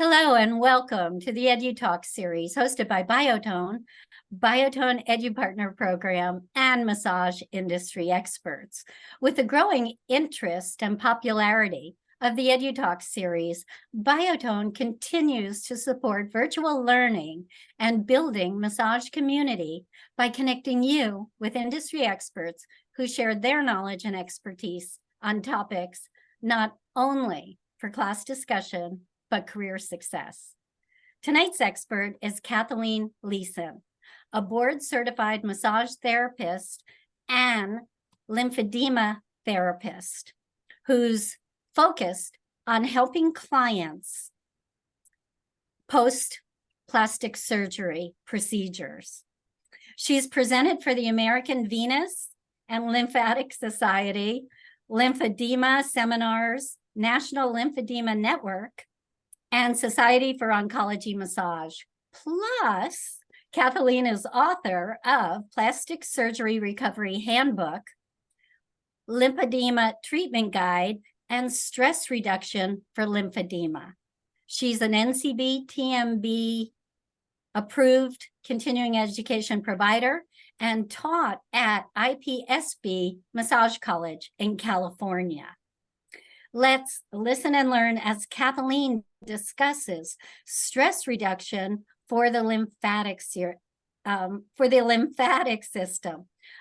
Hello and welcome to the EduTalk series hosted by Biotone EduPartner Program, and massage industry experts. With the growing interest and popularity of the EduTalk series, Biotone continues to support virtual learning and building massage community by connecting you with industry experts who share their knowledge and expertise on topics not only for class discussion, but career success. Tonight's expert is Kathleen Lisson, a board-certified massage therapist and lymphedema therapist who's focused on helping clients post-plastic surgery procedures. She's presented for the American Venous and Lymphatic Society, Lymphedema Seminars, National Lymphedema Network, and Society for Oncology Massage. Plus, Kathleen is author of Plastic Surgery Recovery Handbook, Lymphedema Treatment Guide, and Stress Reduction for Lymphedema. She's an NCBTMB approved continuing education provider and taught at IPSB Massage College in California. Let's listen and learn as Kathleen discusses stress reduction for the lymphatic system.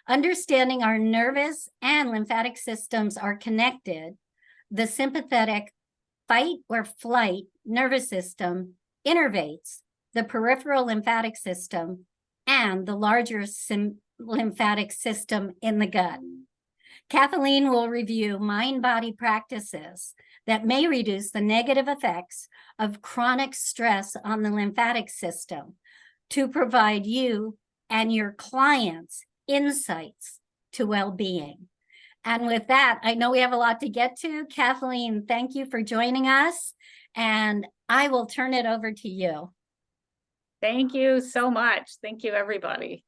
Understanding our nervous and lymphatic systems are connected, the sympathetic fight or flight nervous system innervates the peripheral lymphatic system and the larger lymphatic system in the gut. Kathleen will review mind-body practices that may reduce the negative effects of chronic stress on the lymphatic system to provide you and your clients insights to well-being. And with that, I know we have a lot to get to. Kathleen, thank you for joining us, and I will turn it over to you. Thank you so much. Thank you, everybody.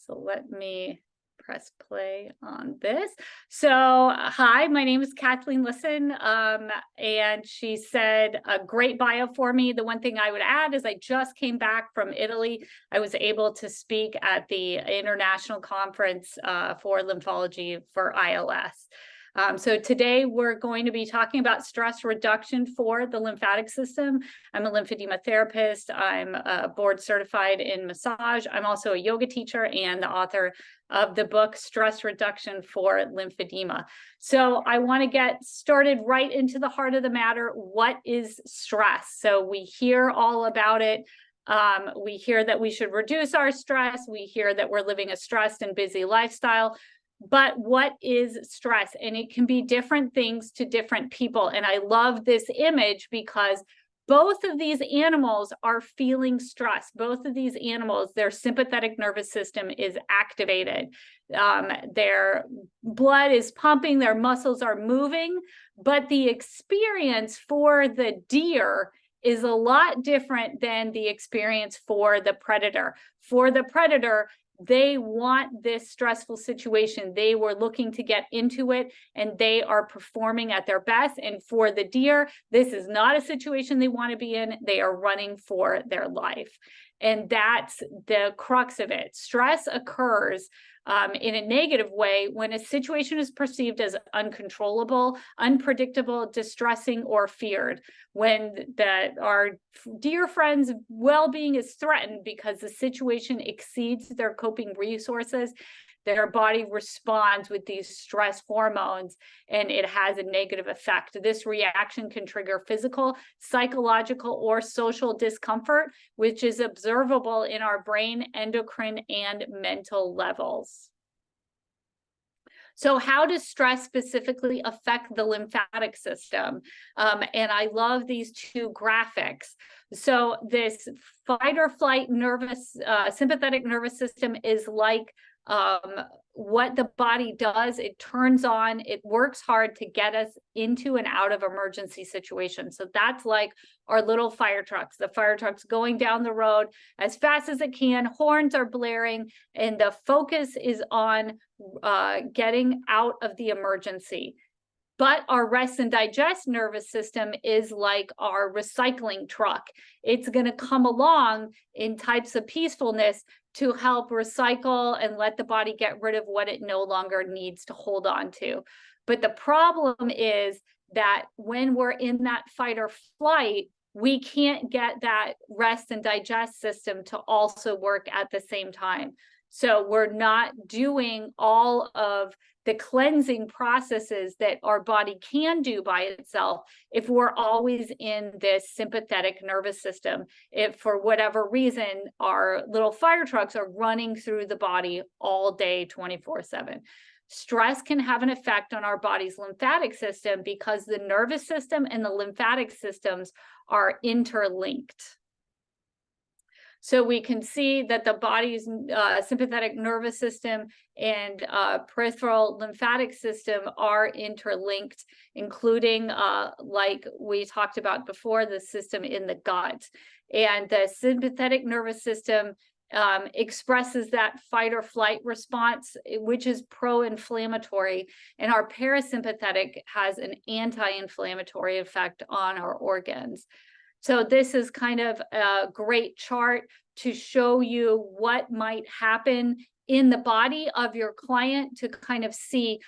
So let me press play on this. So hi, my name is Kathleen Lisson, and she said a great bio for me. The one thing I would add is I just came back from Italy. I was able to speak at the international conference for lymphology for ILS. So today we're going to be talking about stress reduction for the lymphatic system. I'm a lymphedema therapist. I'm board certified in massage. I'm also a yoga teacher and the author of the book Stress Reduction for Lymphedema. So I want to get started right into the heart of the matter. What is stress? So we hear all about it. We hear that we should reduce our stress. We hear that we're living a stressed and busy lifestyle. But what is stress? And it can be different things to different people. And I love this image because both of these animals are feeling stress. Both of these animals, their sympathetic nervous system is activated. Their blood is pumping, their muscles are moving, but the experience for the deer is a lot different than the experience for the predator. For the predator, they want this stressful situation. They were looking to get into it, and they are performing at their best. And for the deer, this is not a situation they want to be in. They are running for their life. And that's the crux of it. Stress occurs in a negative way when a situation is perceived as uncontrollable, unpredictable, distressing, or feared. When our dear friends' well-being is threatened because the situation exceeds their coping resources, their body responds with these stress hormones, and it has a negative effect. This reaction can trigger physical, psychological, or social discomfort, which is observable in our brain, endocrine, and mental levels. So how does stress specifically affect the lymphatic system? And I love these two graphics. So this fight or flight sympathetic nervous system is like what the body does. It turns on, it works hard to get us into and out of emergency situations. So that's like our little fire trucks. The fire truck's going down the road as fast as it can, horns are blaring, and the focus is on getting out of the emergency. But our rest and digest nervous system is like our recycling truck. It's going to come along in types of peacefulness to help recycle and let the body get rid of what it no longer needs to hold on to. But the problem is that when we're in that fight or flight, we can't get that rest and digest system to also work at the same time. So we're not doing all of the cleansing processes that our body can do by itself if we're always in this sympathetic nervous system. If for whatever reason, our little fire trucks are running through the body all day, 24/7. Stress can have an effect on our body's lymphatic system because the nervous system and the lymphatic systems are interlinked. So we can see that the body's sympathetic nervous system and peripheral lymphatic system are interlinked, including, like we talked about before, the system in the gut. And the sympathetic nervous system expresses that fight or flight response, which is pro-inflammatory, and our parasympathetic has an anti-inflammatory effect on our organs. So this is kind of a great chart to show you what might happen in the body of your client to kind of see,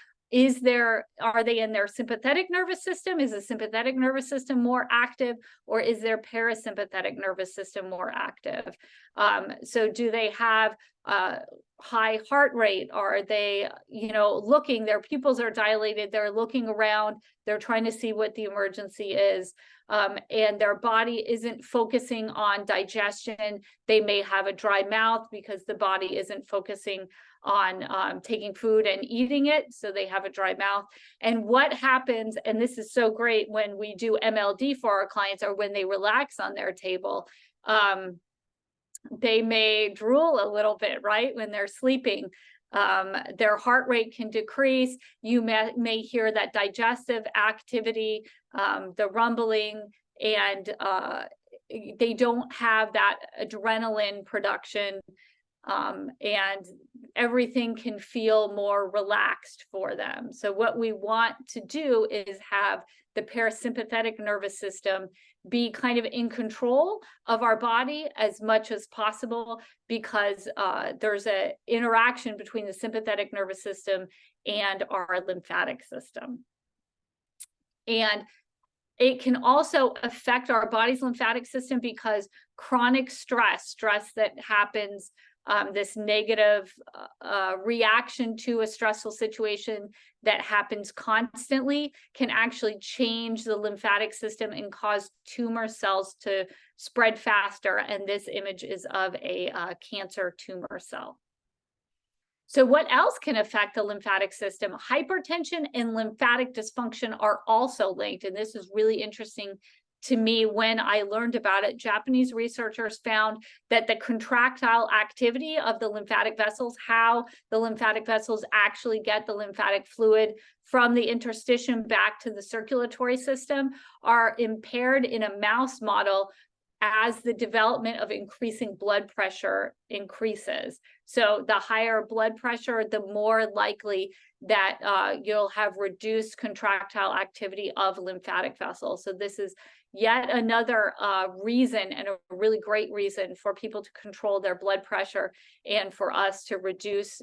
are they in their sympathetic nervous system? Is the sympathetic nervous system more active, or is their parasympathetic nervous system more active? So do they have high heart rate? Are they, looking, their pupils are dilated, they're looking around, they're trying to see what the emergency is, and their body isn't focusing on digestion. They may have a dry mouth because the body isn't focusing on taking food and eating it, so they have a dry mouth. And what happens, and this is so great when we do MLD for our clients, or when they relax on their table, they may drool a little bit, right, when they're sleeping. Their heart rate can decrease. You may hear that digestive activity, the rumbling, and they don't have that adrenaline production, and everything can feel more relaxed for them. So what we want to do is have the parasympathetic nervous system be kind of in control of our body as much as possible, because there's an interaction between the sympathetic nervous system and our lymphatic system. And it can also affect our body's lymphatic system because chronic stress that happens, this negative reaction to a stressful situation that happens constantly, can actually change the lymphatic system and cause tumor cells to spread faster. And this image is of a cancer tumor cell. So what else can affect the lymphatic system? Hypertension and lymphatic dysfunction are also linked. And this is really interesting to me when I learned about it. Japanese researchers found that the contractile activity of the lymphatic vessels, how the lymphatic vessels actually get the lymphatic fluid from the interstitium back to the circulatory system, are impaired in a mouse model as the development of increasing blood pressure increases. So the higher blood pressure, the more likely that you'll have reduced contractile activity of lymphatic vessels. So this is yet another reason, and a really great reason, for people to control their blood pressure and for us to reduce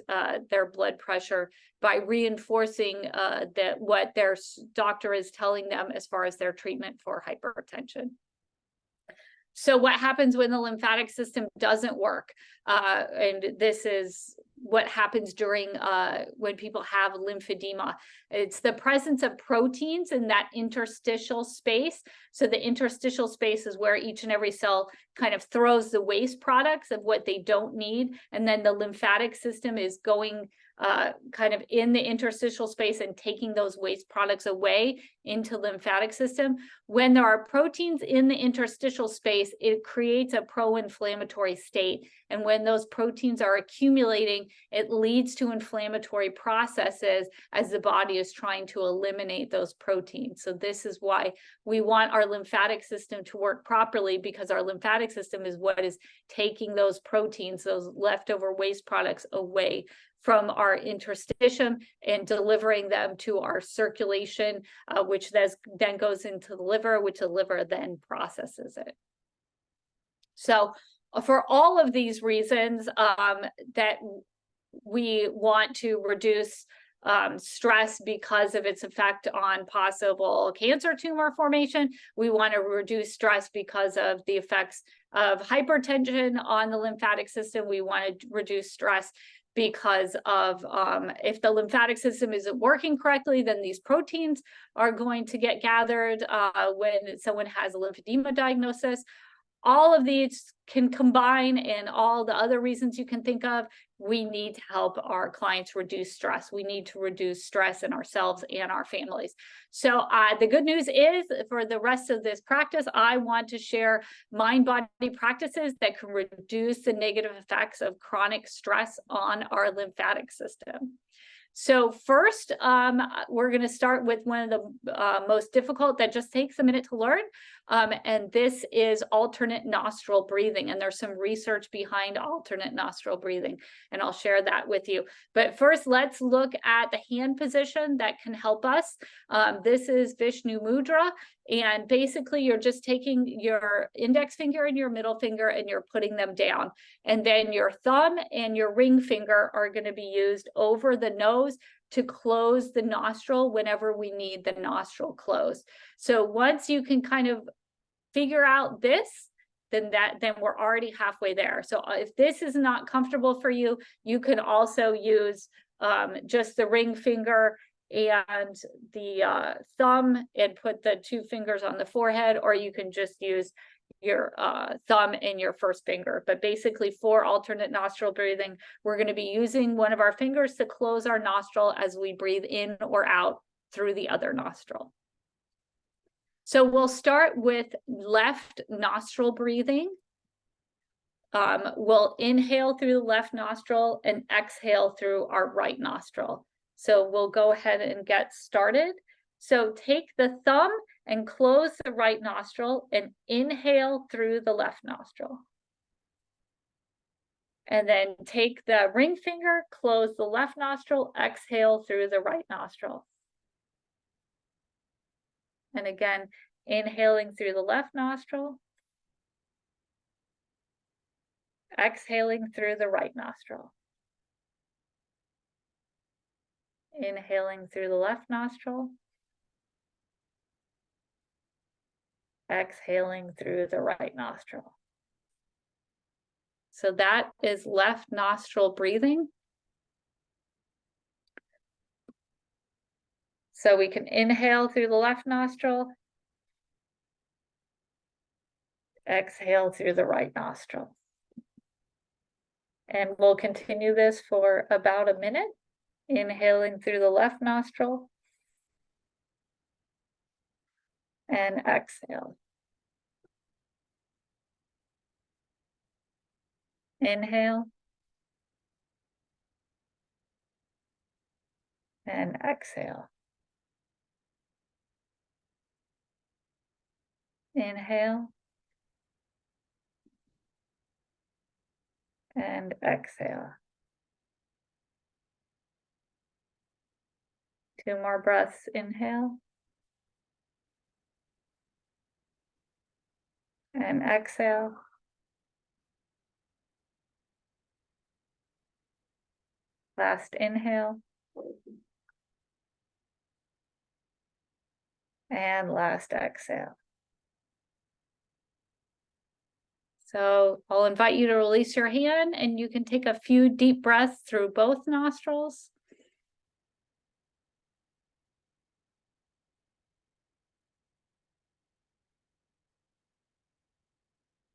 their blood pressure by reinforcing what their doctor is telling them as far as their treatment for hypertension. So what happens when the lymphatic system doesn't work? And this is what happens during when people have lymphedema. It's the presence of proteins in that interstitial space. So the interstitial space is where each and every cell kind of throws the waste products of what they don't need. And then the lymphatic system is going kind of in the interstitial space and taking those waste products away into lymphatic system. When there are proteins in the interstitial space, it creates a pro-inflammatory state. And when those proteins are accumulating, it leads to inflammatory processes as the body is trying to eliminate those proteins. So this is why we want our lymphatic system to work properly, because our lymphatic system is what is taking those proteins, those leftover waste products, away from our interstitium and delivering them to our circulation, which then goes into the liver, which the liver then processes it. So for all of these reasons that we want to reduce stress because of its effect on possible cancer tumor formation. We want to reduce stress because of the effects of hypertension on the lymphatic system. We want to reduce stress because of if the lymphatic system isn't working correctly, then these proteins are going to get gathered when someone has a lymphedema diagnosis. All of these can combine, and all the other reasons you can think of, we need to help our clients reduce stress. We need to reduce stress in ourselves and our families. So the good news is, for the rest of this practice, I want to share mind-body practices that can reduce the negative effects of chronic stress on our lymphatic system. So first, we're going to start with one of the most difficult that just takes a minute to learn. And this is alternate nostril breathing. And there's some research behind alternate nostril breathing, and I'll share that with you. But first, let's look at the hand position that can help us. This is Vishnu Mudra. And basically, you're just taking your index finger and your middle finger and you're putting them down. And then your thumb and your ring finger are going to be used over the nose to close the nostril whenever we need the nostril closed. So once you can kind of figure out this, then we're already halfway there. So if this is not comfortable for you, you can also use just the ring finger and the thumb and put the two fingers on the forehead, or you can just use your thumb and your first finger. But basically, for alternate nostril breathing, we're going to be using one of our fingers to close our nostril as we breathe in or out through the other nostril. So we'll start with left nostril breathing. We'll inhale through the left nostril and exhale through our right nostril. So we'll go ahead and get started. So take the thumb and close the right nostril and inhale through the left nostril. And then take the ring finger, close the left nostril, exhale through the right nostril. And again, inhaling through the left nostril, exhaling through the right nostril. Inhaling through the left nostril, exhaling through the right nostril. So that is left nostril breathing. So we can inhale through the left nostril, exhale through the right nostril. And we'll continue this for about a minute. Inhaling through the left nostril and exhale. Inhale and exhale. Inhale and exhale. 2 more breaths, inhale and exhale. Last inhale and last exhale. So I'll invite you to release your hand, and you can take a few deep breaths through both nostrils.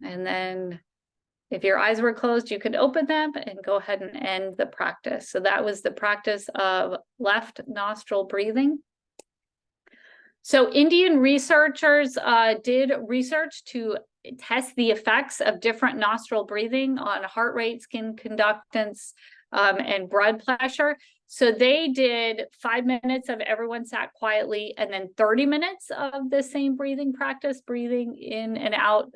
And then if your eyes were closed, you could open them and go ahead and end the practice. So that was the practice of left nostril breathing. So Indian researchers did research to test the effects of different nostril breathing on heart rate, skin conductance, and blood pressure. So they did 5 minutes of everyone sat quietly, and then 30 minutes of the same breathing practice, breathing in and out,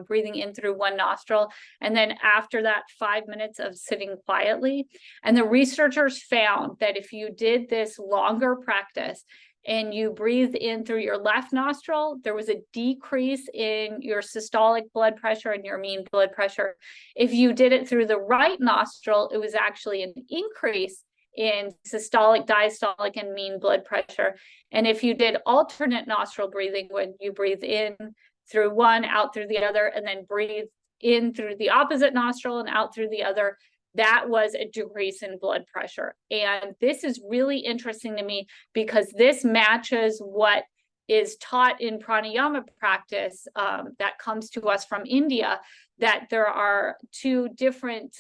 breathing in through one nostril. And then after that, 5 minutes of sitting quietly. And the researchers found that if you did this longer practice and you breathed in through your left nostril, there was a decrease in your systolic blood pressure and your mean blood pressure. If you did it through the right nostril, it was actually an increase in systolic, diastolic, and mean blood pressure. And if you did alternate nostril breathing, when you breathe in through one, out through the other, and then breathe in through the opposite nostril and out through the other, that was a decrease in blood pressure. And this is really interesting to me because this matches what is taught in pranayama practice that comes to us from India, that there are two different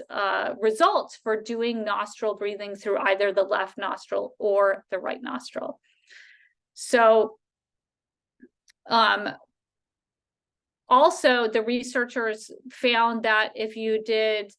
results for doing nostril breathing through either the left nostril or the right nostril. So also the researchers found that if you did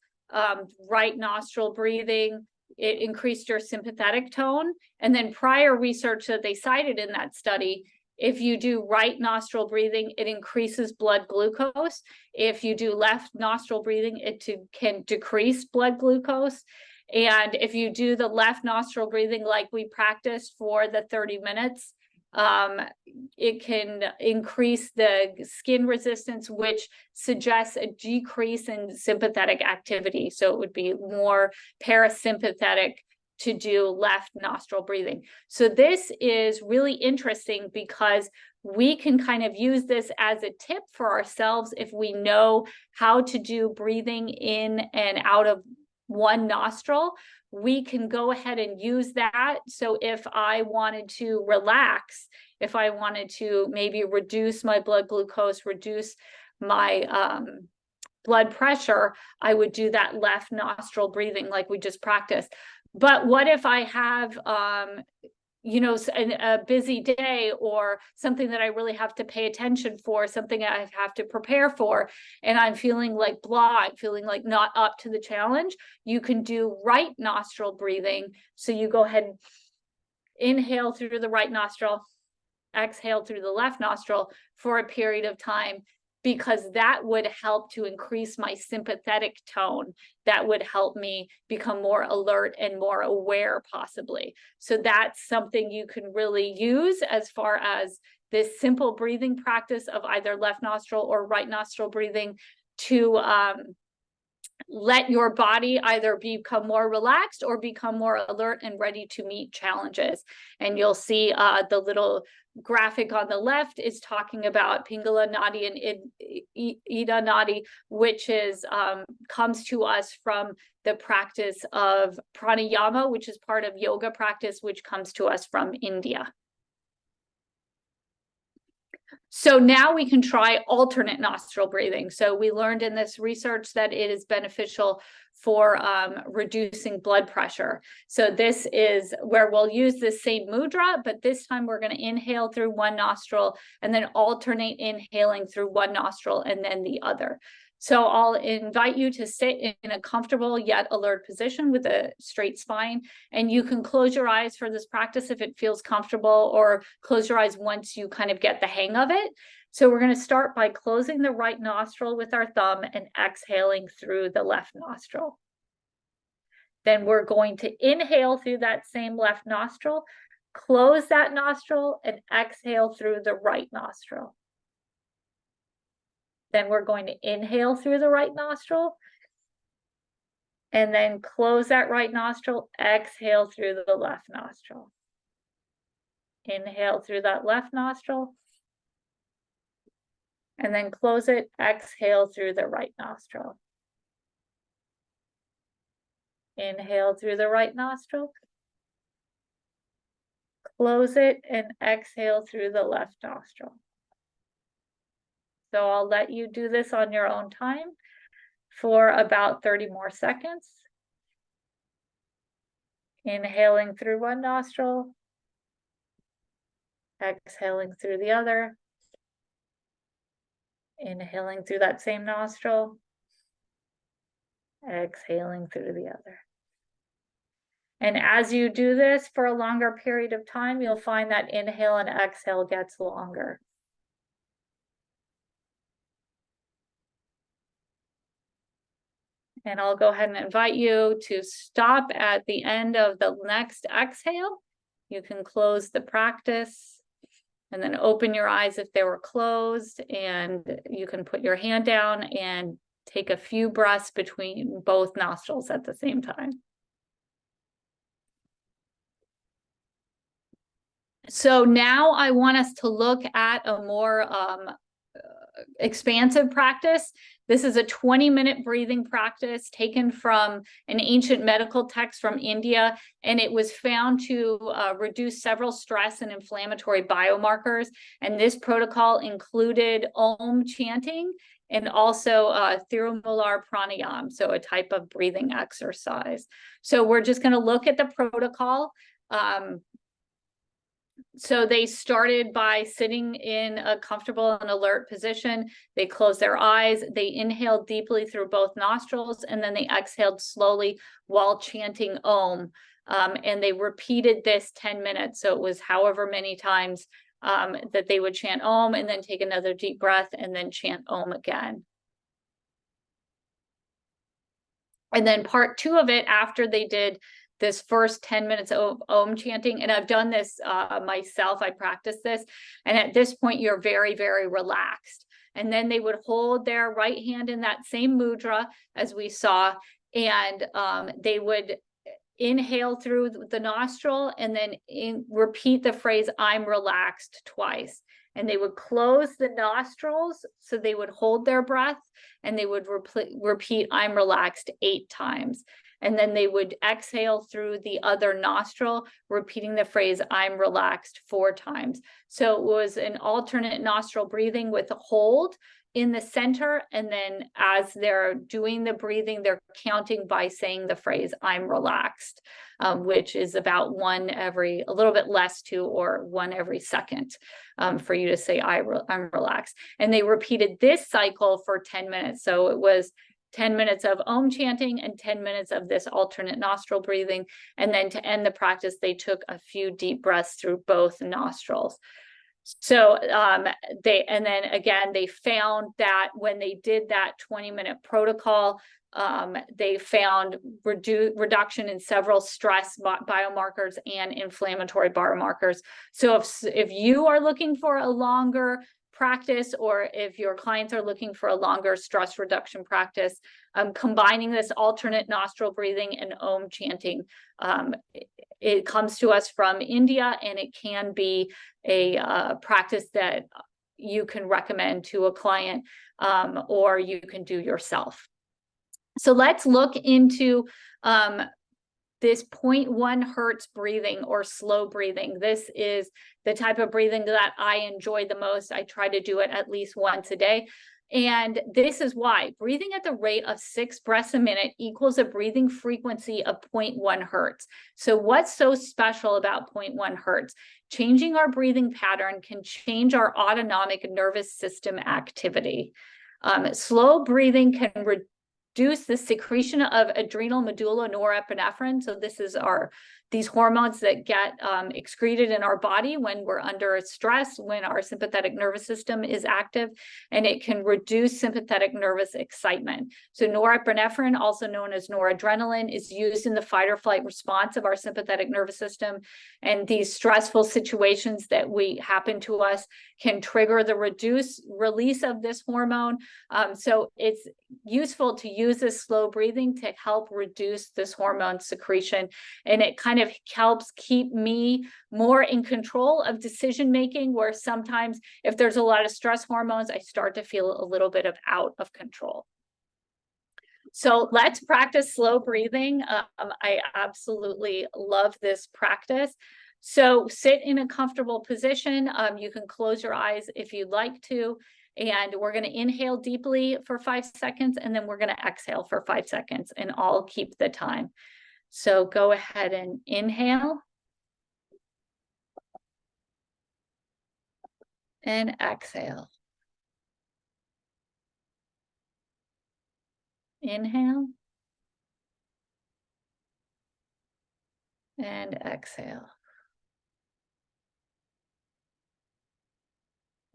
right nostril breathing, it increased your sympathetic tone. And then prior research that they cited in that study, if you do right nostril breathing, it increases blood glucose. If you do left nostril breathing, it can decrease blood glucose. And if you do the left nostril breathing like we practiced for the 30 minutes, it can increase the skin resistance, which suggests a decrease in sympathetic activity. So it would be more parasympathetic to do left nostril breathing. So this is really interesting because we can kind of use this as a tip for ourselves if we know how to do breathing in and out of one nostril. We can go ahead and use that. So if I wanted to relax, if I wanted to maybe reduce my blood glucose, reduce my blood pressure, I would do that left nostril breathing like we just practiced. But what if I have, you know, a busy day or something that I really have to pay attention for, something I have to prepare for, and I'm feeling like blah, I'm feeling like not up to the challenge? You can do right nostril breathing. So you go ahead and inhale through the right nostril, exhale through the left nostril for a period of time, because that would help to increase my sympathetic tone. That would help me become more alert and more aware, possibly. So that's something you can really use as far as this simple breathing practice of either left nostril or right nostril breathing to let your body either become more relaxed or become more alert and ready to meet challenges. And you'll see the little graphic on the left is talking about Pingala Nadi and Ida Nadi, which is comes to us from the practice of pranayama, which is part of yoga practice, which comes to us from India. So now we can try alternate nostril breathing. So we learned in this research that it is beneficial for reducing blood pressure. So this is where we'll use the same mudra, but this time we're going to inhale through one nostril and then alternate inhaling through one nostril and then the other. So I'll invite you to sit in a comfortable yet alert position with a straight spine. And you can close your eyes for this practice if it feels comfortable, or close your eyes once you kind of get the hang of it. So we're going to start by closing the right nostril with our thumb and exhaling through the left nostril. Then we're going to inhale through that same left nostril, close that nostril, and exhale through the right nostril. Then we're going to inhale through the right nostril and then close that right nostril, exhale through the left nostril. Inhale through that left nostril and then close it, exhale through the right nostril. Inhale through the right nostril, close it, and exhale through the left nostril. So I'll let you do this on your own time for about 30 more seconds. Inhaling through one nostril, exhaling through the other, inhaling through that same nostril, exhaling through the other. And as you do this for a longer period of time, you'll find that inhale and exhale gets longer. And I'll go ahead and invite you to stop at the end of the next exhale. You can close the practice and then open your eyes if they were closed, and you can put your hand down and take a few breaths between both nostrils at the same time. So now I want us to look at a more expansive practice. This is a 20-minute breathing practice taken from an ancient medical text from India, and it was found to reduce several stress and inflammatory biomarkers. And this protocol included Om chanting and also Thirumalar pranayama, so a type of breathing exercise. So we're just going to look at the protocol. So they started by sitting in a comfortable and alert position. They closed their eyes. They inhaled deeply through both nostrils, and then they exhaled slowly while chanting Om. And they repeated this 10 minutes. So it was however many times that they would chant Om and then take another deep breath and then chant Om again. And then part 2 of it, after they did this first 10 minutes of Om chanting, and I've done this myself, I practice this, and at this point you're very, very relaxed. And then they would hold their right hand in that same mudra as we saw, and they would inhale through the nostril and then repeat the phrase, I'm relaxed, twice. And they would close the nostrils, so they would hold their breath, and they would repeat, I'm relaxed, 8 times. And then they would exhale through the other nostril, repeating the phrase, I'm relaxed, 4 times. So it was an alternate nostril breathing with a hold in the center. And then as they're doing the breathing, they're counting by saying the phrase, I'm relaxed, which is about a little bit less to, or 1 every second for you to say, I'm relaxed. And they repeated this cycle for 10 minutes. So it was 10 minutes of Om chanting and 10 minutes of this alternate nostril breathing. And then to end the practice, they took a few deep breaths through both nostrils. So they found that when they did that 20-minute protocol, they found reduction in several stress biomarkers and inflammatory biomarkers. So if you are looking for a longer practice, or if your clients are looking for a longer stress reduction practice, combining this alternate nostril breathing and Om chanting, it comes to us from India, and it can be a practice that you can recommend to a client, or you can do yourself. So let's look into this 0.1 hertz breathing, or slow breathing. This is the type of breathing that I enjoy the most. I try to do it at least once a day. And this is why. Breathing at the rate of 6 breaths a minute equals a breathing frequency of 0.1 hertz. So what's so special about 0.1 hertz? Changing our breathing pattern can change our autonomic nervous system activity. Slow breathing can reduce the secretion of adrenal medulla norepinephrine. So this is these hormones that get excreted in our body when we're under stress, when our sympathetic nervous system is active, and it can reduce sympathetic nervous excitement. So norepinephrine, also known as noradrenaline, is used in the fight or flight response of our sympathetic nervous system. And these stressful situations that happen to us can trigger the release of this hormone. So it's useful to use this slow breathing to help reduce this hormone secretion. And it kind of helps keep me more in control of decision making, where sometimes if there's a lot of stress hormones, I start to feel a little bit out of control. So let's practice slow breathing. I absolutely love this practice. So sit in a comfortable position. You can close your eyes if you'd like to. And we're going to inhale deeply for 5 seconds, and then we're going to exhale for 5 seconds, and I'll keep the time. So go ahead and inhale. And exhale. Inhale. and exhale.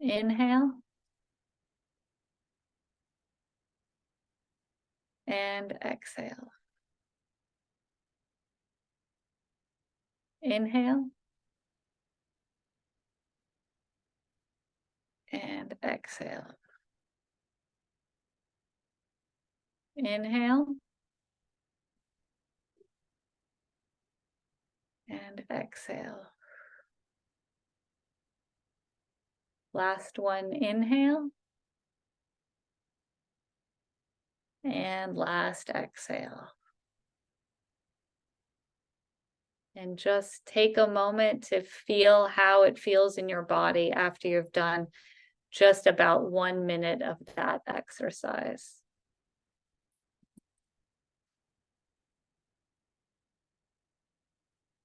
Inhale. And exhale. Inhale. And exhale. Inhale. And exhale. Last one, inhale. And last exhale. And just take a moment to feel how it feels in your body after you've done just about 1 minute of that exercise.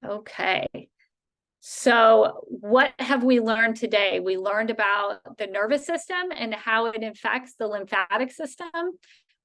Okay. So what have we learned today? We learned about the nervous system and how it affects the lymphatic system.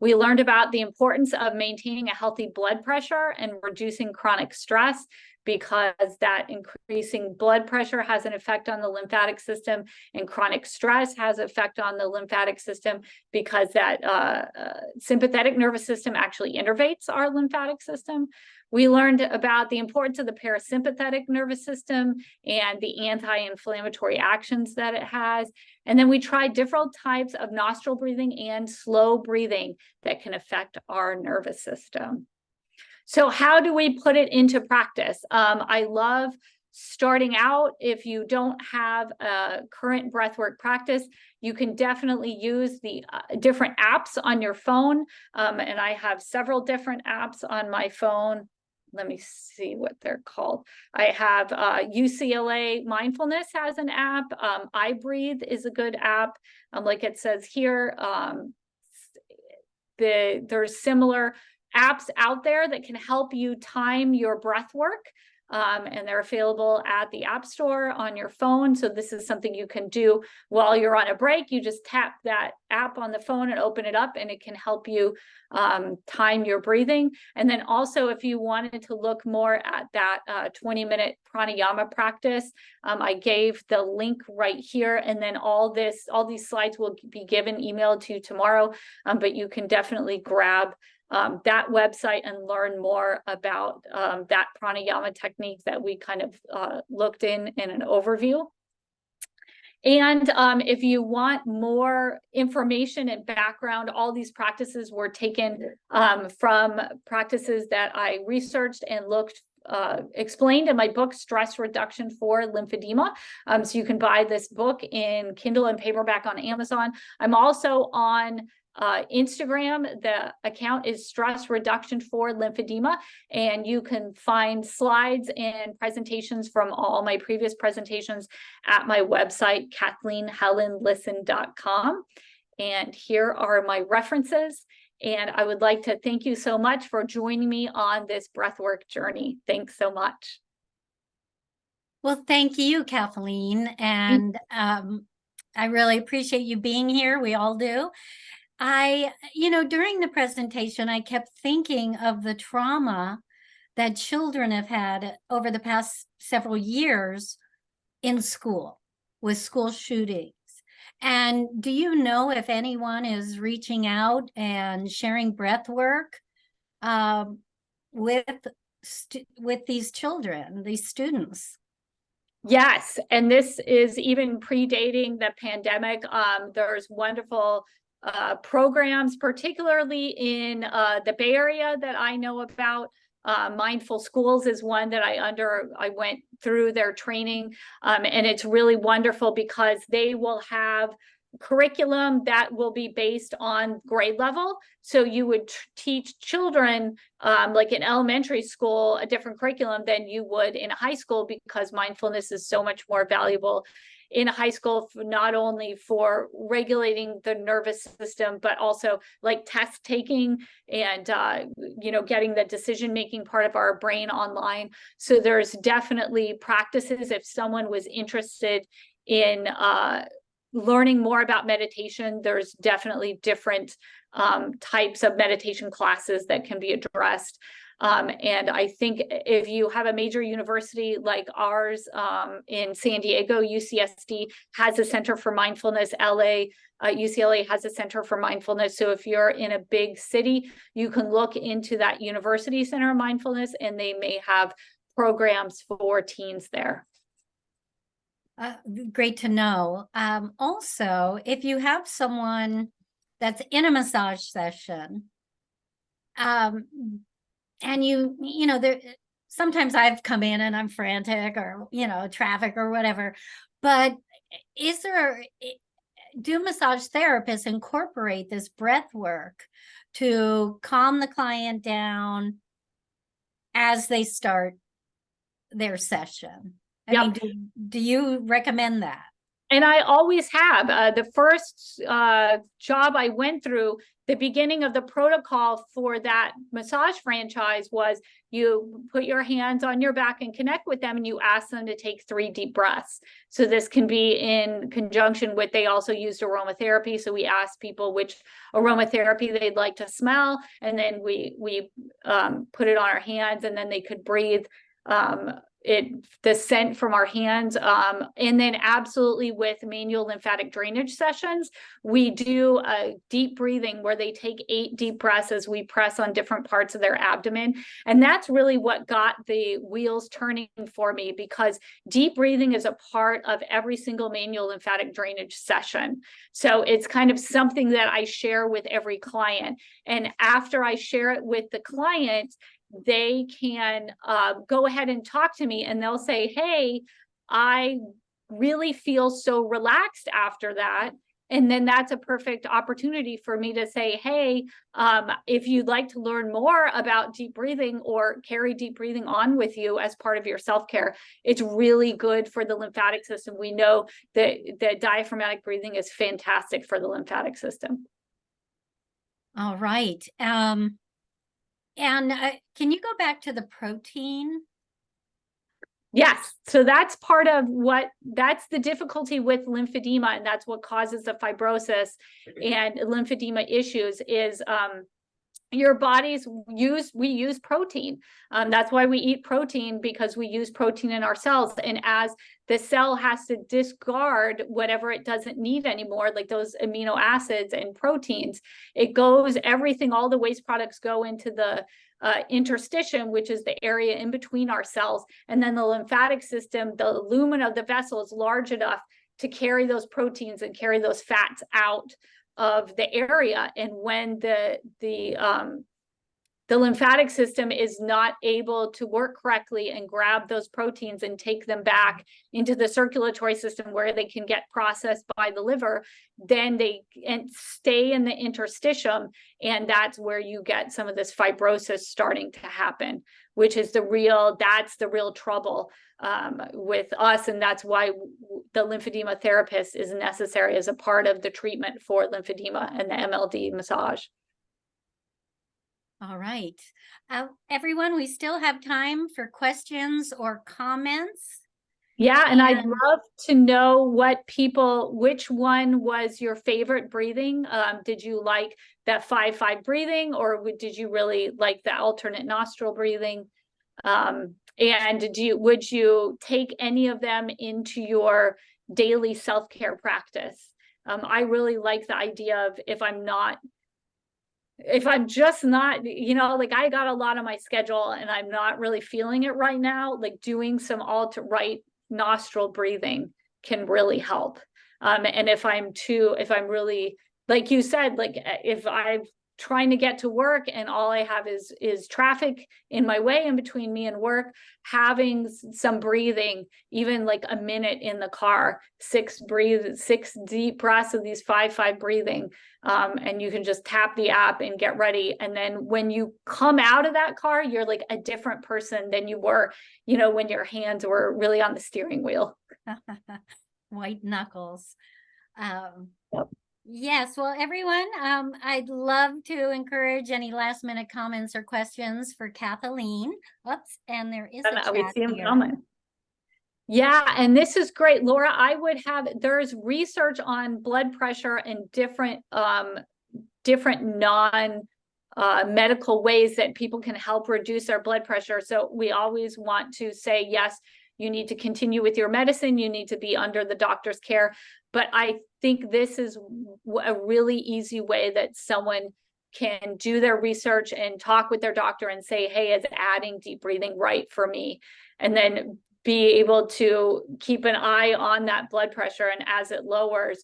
We learned about the importance of maintaining a healthy blood pressure and reducing chronic stress, because that increasing blood pressure has an effect on the lymphatic system, and chronic stress has an effect on the lymphatic system, because that sympathetic nervous system actually innervates our lymphatic system. We learned about the importance of the parasympathetic nervous system and the anti-inflammatory actions that it has. And then we tried different types of nostril breathing and slow breathing that can affect our nervous system. So how do we put it into practice? I love starting out. If you don't have a current breathwork practice, you can definitely use the different apps on your phone. And I have several different apps on my phone. Let me see what they're called. I have UCLA Mindfulness has an app. iBreathe is a good app. Like it says here, there's similar apps out there that can help you time your breath work. And they're available at the App Store on your phone. So this is something you can do while you're on a break. You just tap that app on the phone and open it up, and it can help you time your breathing. And then also, if you wanted to look more at that 20-minute pranayama practice, I gave the link right here. And then all these slides will be emailed to you tomorrow. But you can definitely grab that website and learn more about that pranayama technique that we kind of looked in an overview. And if you want more information and background, all these practices were taken from practices that I researched and explained in my book, Stress Reduction for Lymphedema. So you can buy this book in Kindle and paperback on Amazon. I'm also on Instagram. The account is Stress Reduction for Lymphedema, and you can find slides and presentations from all my previous presentations at my website, KathleenHelenLisson.com. And here are my references. And I would like to thank you so much for joining me on this breathwork journey. Thanks so much. Well, thank you, Kathleen. And I really appreciate you being here. We all do. During the presentation, I kept thinking of the trauma that children have had over the past several years in school with school shootings. And do you know if anyone is reaching out and sharing breath work with these children, these students? Yes, and this is even predating the pandemic. There's wonderful programs, particularly in the Bay Area that I know about. Mindful Schools is one that I went through their training, and it's really wonderful because they will have curriculum that will be based on grade level. So you would teach children like in elementary school a different curriculum than you would in high school, because mindfulness is so much more valuable in high school, not only for regulating the nervous system, but also like test taking and getting the decision-making part of our brain online. So there's definitely practices if someone was interested in learning more about meditation. There's definitely different types of meditation classes that can be addressed. And I think if you have a major university like ours in San Diego, UCSD has a Center for Mindfulness. UCLA has a Center for Mindfulness. So if you're in a big city, you can look into that University Center of Mindfulness, and they may have programs for teens there. Great to know. Also, if you have someone that's in a massage session, and you know, there sometimes I've come in and I'm frantic, or, you know, traffic or whatever, but do massage therapists incorporate this breath work to calm the client down as they start their session? I Yep. mean, do you recommend that? And I always have. The first job I went through, the beginning of the protocol for that massage franchise was you put your hands on your back and connect with them, and you ask them to take 3 deep breaths. So this can be in conjunction with, they also used aromatherapy. So we asked people which aromatherapy they'd like to smell, and then we put it on our hands, and then they could breathe the scent from our hands. And then absolutely with manual lymphatic drainage sessions, we do a deep breathing where they take 8 deep breaths as we press on different parts of their abdomen. And that's really what got the wheels turning for me, because deep breathing is a part of every single manual lymphatic drainage session. So it's kind of something that I share with every client. And after I share it with the client, they can go ahead and talk to me, and they'll say, hey, I really feel so relaxed after that. And then that's a perfect opportunity for me to say, hey, if you'd like to learn more about deep breathing or carry deep breathing on with you as part of your self-care, it's really good for the lymphatic system. We know that diaphragmatic breathing is fantastic for the lymphatic system. All right. And can you go back to the protein? Yes. So that's part of that's the difficulty with lymphedema, and that's what causes the fibrosis and lymphedema issues is your bodies we use protein. That's why we eat protein, because we use protein in our cells. And as the cell has to discard whatever it doesn't need anymore, like those amino acids and proteins, everything, all the waste products go into the interstitium, which is the area in between our cells. And then the lymphatic system, the lumen of the vessel is large enough to carry those proteins and carry those fats out of the area. And when the lymphatic system is not able to work correctly and grab those proteins and take them back into the circulatory system where they can get processed by the liver, then they stay in the interstitium. And that's where you get some of this fibrosis starting to happen, which is that's the real trouble with us. And that's why the lymphedema therapist is necessary as a part of the treatment for lymphedema and the MLD massage. All right. Everyone, we still have time for questions or comments. Yeah, and I'd love to know which one was your favorite breathing? Did you like that 5-5 breathing, or did you really like the alternate nostril breathing? And would you take any of them into your daily self-care practice? I really like the idea of if I'm just not, like I got a lot on my schedule and I'm not really feeling it right now, like doing some right nostril breathing can really help. And if I'm really, like you said, like if I'm trying to get to work and all I have is traffic in my way in between me and work, having some breathing, even like a minute in the car, 6 deep breaths of these 5-5 breathing. And you can just tap the app and get ready. And then when you come out of that car, you're like a different person than you were, when your hands were really on the steering wheel. White knuckles. Yep. Yes, well, everyone, I'd love to encourage any last minute comments or questions for Kathleen. Oops, and there is a chat we see him here. coming. Yeah, and this is great, Laura. There's research on blood pressure and different non medical ways that people can help reduce their blood pressure. So we always want to say, yes, you need to continue with your medicine. You need to be under the doctor's care. But I think this is a really easy way that someone can do their research and talk with their doctor and say, hey, is adding deep breathing right for me? And then be able to keep an eye on that blood pressure. And as it lowers,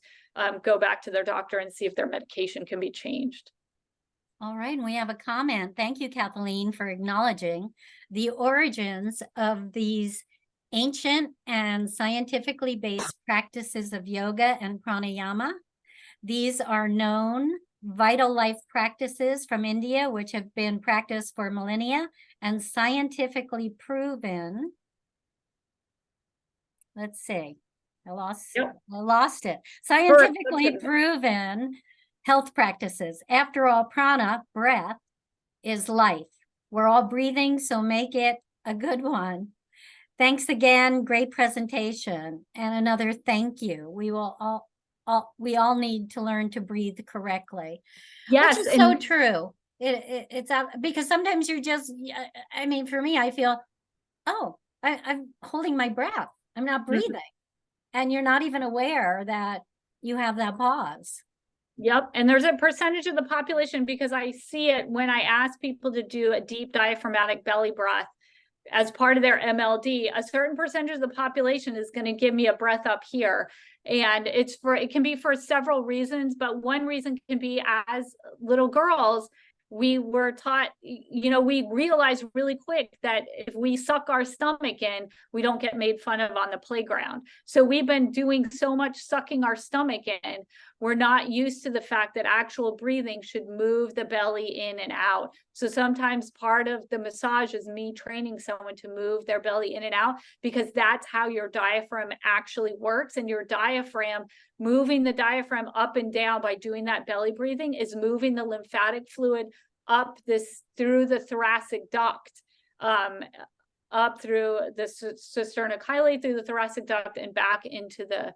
go back to their doctor and see if their medication can be changed. All right, and we have a comment. Thank you, Kathleen, for acknowledging the origins of these ancient and scientifically based practices of yoga and pranayama. These are known vital life practices from India, which have been practiced for millennia and scientifically proven. Let's see, I lost it. Scientifically proven health practices. After all, prana, breath, is life. We're all breathing, so make it a good one. Thanks again, great presentation. And another thank you. We all need to learn to breathe correctly. Yes, which is so true. It's because sometimes you're just, I mean, for me, I feel, oh, I'm holding my breath. I'm not breathing. And you're not even aware that you have that pause. Yep. And there's a percentage of the population, because I see it when I ask people to do a deep diaphragmatic belly breath as part of their MLD, a certain percentage of the population is going to give me a breath up here. And it can be for several reasons, but one reason can be, as little girls, we were taught, we realized really quick that if we suck our stomach in, we don't get made fun of on the playground. So we've been doing so much sucking our stomach in, we're not used to the fact that actual breathing should move the belly in and out. So sometimes part of the massage is me training someone to move their belly in and out, because that's how your diaphragm actually works. And your diaphragm, moving the diaphragm up and down by doing that belly breathing, is moving the lymphatic fluid up through the thoracic duct, up through the cisterna through the thoracic duct and back into the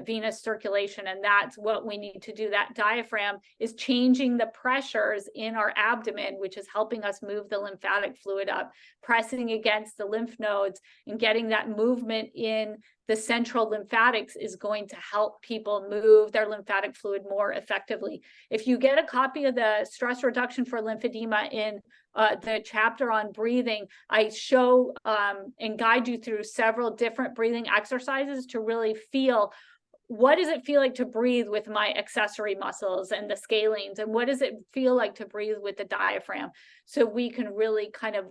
venous circulation. And that's what we need to do. That diaphragm is changing the pressures in our abdomen, which is helping us move the lymphatic fluid up, pressing against the lymph nodes and getting that movement in the central lymphatics is going to help people move their lymphatic fluid more effectively. If you get a copy of the Stress Reduction for Lymphedema in the chapter on breathing, I show and guide you through several different breathing exercises to really feel, what does it feel like to breathe with my accessory muscles and the scalenes? And what does it feel like to breathe with the diaphragm? So we can really kind of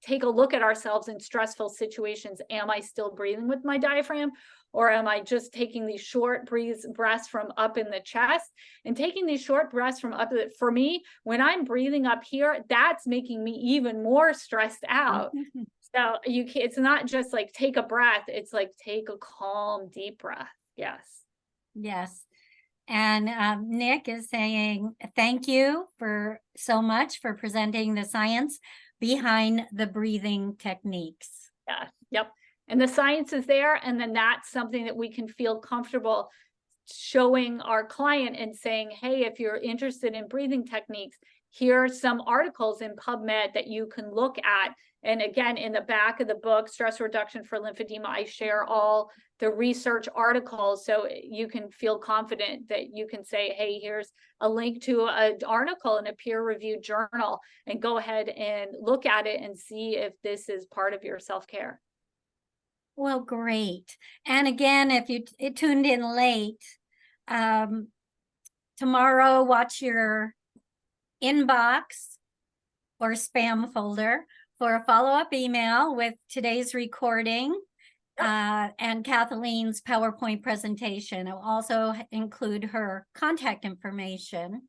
take a look at ourselves in stressful situations. Am I still breathing with my diaphragm? Or am I just taking these short breaths from up in the chest? And taking these short breaths from up, for me, when I'm breathing up here, that's making me even more stressed out. So it's not just like take a breath, it's like take a calm, deep breath. Yes. Yes. And Nick is saying, thank you so much for presenting the science behind the breathing techniques. Yeah. Yep. And the science is there. And then that's something that we can feel comfortable showing our client and saying, hey, if you're interested in breathing techniques, here are some articles in PubMed that you can look at. And again, in the back of the book, Stress Reduction for Lymphedema, I share all the research articles, so you can feel confident that you can say, hey, here's a link to an article in a peer-reviewed journal, and go ahead and look at it and see if this is part of your self-care. Well, great. And again, if you tuned in late, tomorrow, watch your inbox or spam folder for a follow-up email with today's recording and Kathleen's PowerPoint presentation. It will also include her contact information,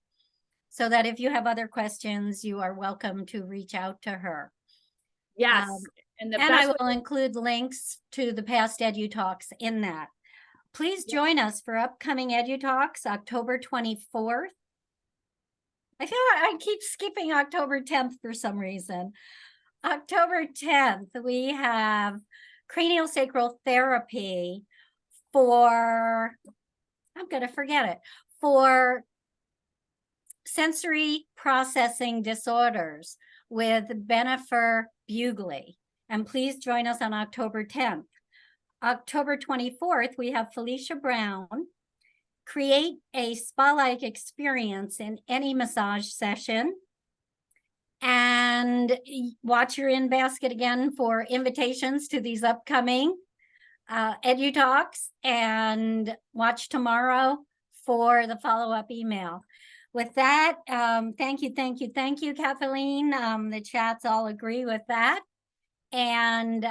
so that if you have other questions, you are welcome to reach out to her. Yes. And I will include links to the past EduTalks in that. Please join us for upcoming EduTalks, October 24th. I feel like I keep skipping October 10th for some reason. October 10th, we have cranial sacral therapy for, I'm going to forget it, for sensory processing disorders with Bennifer Bugley. And please join us on October 10th. October 24th, we have Felicia Brown. Create a spa-like experience in any massage session. And watch your in-basket again for invitations to these upcoming EduTalks, and watch tomorrow for the follow-up email. With that, thank you, Kathleen. The chats all agree with that. And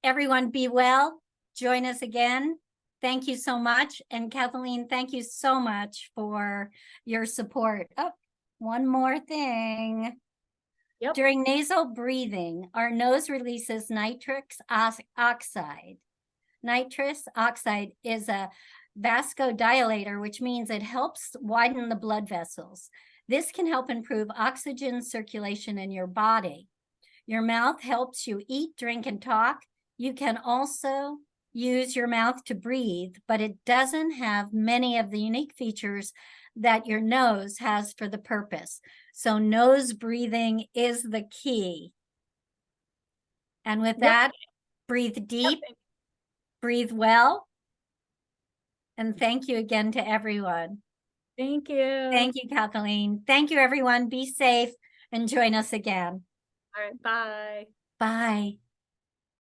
everyone be well. Join us again. Thank you so much. And Kathleen, thank you so much for your support. Oh, one more thing. Yep. During nasal breathing, our nose releases nitrous oxide. Nitrous oxide is a vasodilator, which means it helps widen the blood vessels. This can help improve oxygen circulation in your body. Your mouth helps you eat, drink, and talk. You can also use your mouth to breathe, but it doesn't have many of the unique features that your nose has for the purpose. So nose breathing is the key. And with that, breathe deep, breathe well. And thank you again to everyone. Thank you. Thank you, Kathleen. Thank you, everyone. Be safe and join us again. All right, bye. Bye.